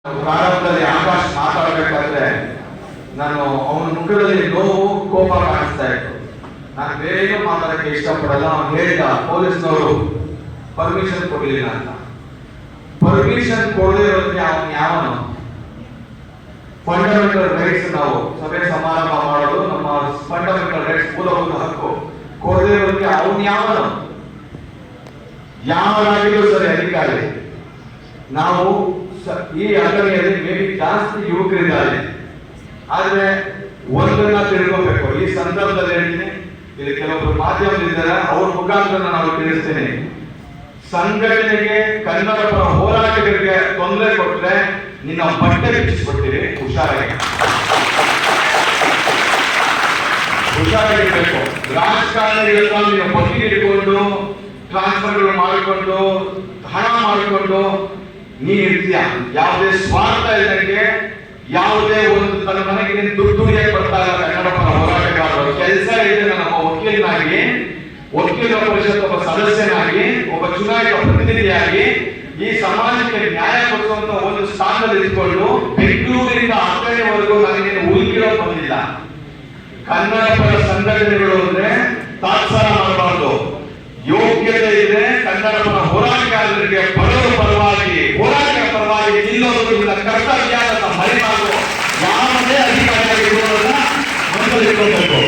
ಪ್ರಾರಂಭದಲ್ಲಿ ಆಕಾಶ್ ಮಾತಾಡಬೇಕಾದ್ರೆ ನಾನು ಅವನ ಮುಖದಲ್ಲಿ ನೋವು ಕೋಪ ಕಾಣಿಸ್ತಾ ಇತ್ತು. ನಾನು ಬೇರೆ ಮಾತಾಡಕ್ಕೆ ಇಷ್ಟಪಡಲ್ಲ. ಅವನು ಹೇಳಿದ ಪೊಲೀಸ್ನವರು ಪರ್ಮಿಷನ್ ಕೊಡಲಿಲ್ಲ ಅಂತ. ಪರ್ಮಿಷನ್ ಕೊಡದೇ ಇರೋದಕ್ಕೆ ಅವನು ಯಾವನು? ಫಂಡಮೆಂಟಲ್ ರೈಟ್ಸ್ ನಾವು ಸಭೆ ಸಮಾರಂಭ ಮಾಡೋದು ನಮ್ಮ ಫಂಡಮೆಂಟಲ್ ರೈಟ್ಸ್, ಮೂಲಭೂತ ಹಕ್ಕು. ಕೊಡದೇ ಇರೋದಕ್ಕೆ ಅವನು ಯಾವನು? ಯಾವನಾಗಿದ್ರು ಸರಿ ಅಧಿಕಾರಿ. ನಾವು ಈ ಅಕಾಡೆಮಿಯಲ್ಲಿ ಮೇಬಿ ಜಾಸ್ತಿ ಯುವಕರಿದ್ದಾರೆ, ಆದ್ರೆ ಒಂದನ್ನ ತಿಳ್ಕೋಬೇಕು. ಈ ಸಂದರ್ಭದಲ್ಲಿ ಹೇಳ್ತೀನಿ, ಇಲ್ಲಿ ಕೆಲವೊಬ್ರು ಮಾಧ್ಯಮದಿದ್ದಾರೆ, ಅವ್ರ ಮುಖಾಂತರ ನಾವು ತಿಳಿಸ್ತೇನೆ. ಸಂಘಟನೆಗೆ, ಕನ್ನಡ ಪರ ಹೋರಾಟಗಳಿಗೆ ತೊಂದರೆ ಕೊಟ್ರೆ ನಿನ್ನ ಬಟ್ಟೆ ಬಿಚ್ಚಿಸ್ಬಿಡ್ತೀವಿ. ಹುಷಾರಾಗಿರ್ಬೇಕು. ರಾಜಕಾರಣಿಗಳನ್ನ ನಿನ್ನ ಬಗ್ಗಿ ಇಟ್ಕೊಂಡು ಟ್ರಾನ್ಸ್ಫರ್ಗಳು ಮಾಡಿಕೊಂಡು ಹಣ ಮಾಡಿಕೊಂಡು ನೀನ್ ಇರ್ತೀಯ. ಯಾವುದೇ ಸ್ವಾರ್ಥ ಇಲ್ಲದಂಗೆ, ಯಾವುದೇ ಒಂದು ತನ್ನ ಮನೆಗೆ ನೀನು ದುಡ್ಡು ದುಡಿಯಕ್ಕೆ ಬರ್ತಾ ಇಲ್ಲ. ಕನ್ನಡ ಪರ ಹೋರಾಟಗಾರರು ಕೆಲಸ ಇದೆ. ನನ್ನ ವಕೀಲನಾಗಿ, ವಕೀಲ ಪರಿಷತ್ ಒಬ್ಬ ಸದಸ್ಯನಾಗಿ, ಒಬ್ಬ ಚುನಾಯಿತ ಪ್ರತಿನಿಧಿಯಾಗಿ ಈ ಸಮಾಜಕ್ಕೆ ನ್ಯಾಯ ಕೊಡುವಂತ ಒಂದು ಸ್ಥಾನದಲ್ಲಿ ಇದ್ಕೊಂಡು ಬೆಂಗಳೂರಿನಿಂದ ಅಕ್ಕಡೆವರೆಗೂ ನನಗೇನು ಉಲ್ಕಿರೋ ಬಂದಿಲ್ಲ. ಕನ್ನಡ ಪರ ಸಂಘಟನೆಗಳು ಅಂದ್ರೆ ತಾತ್ಸಾರ ಮಾಡಬಾರದು. ಯೋಗ್ಯತೆ ಇದೆ. ಕನ್ನಡ ಪರ ಹೋರಾಟಗಾರರಿಗೆ ಬಡವರ ಪರವಾಗಿ, ಹೋರಾಟದ ಪರವಾಗಿ ನಿಲ್ಲೋದು ನಿಮ್ಮ ಕರ್ತವ್ಯ ಅಂತ ಮರಿಬಾರದು. ಯಾವುದೇ ಅಧಿಕಾರಿಯಾಗಿ ಮನಸ್ಸಲ್ಲಿ ಇಟ್ಕೊಳ್ಬೇಕು.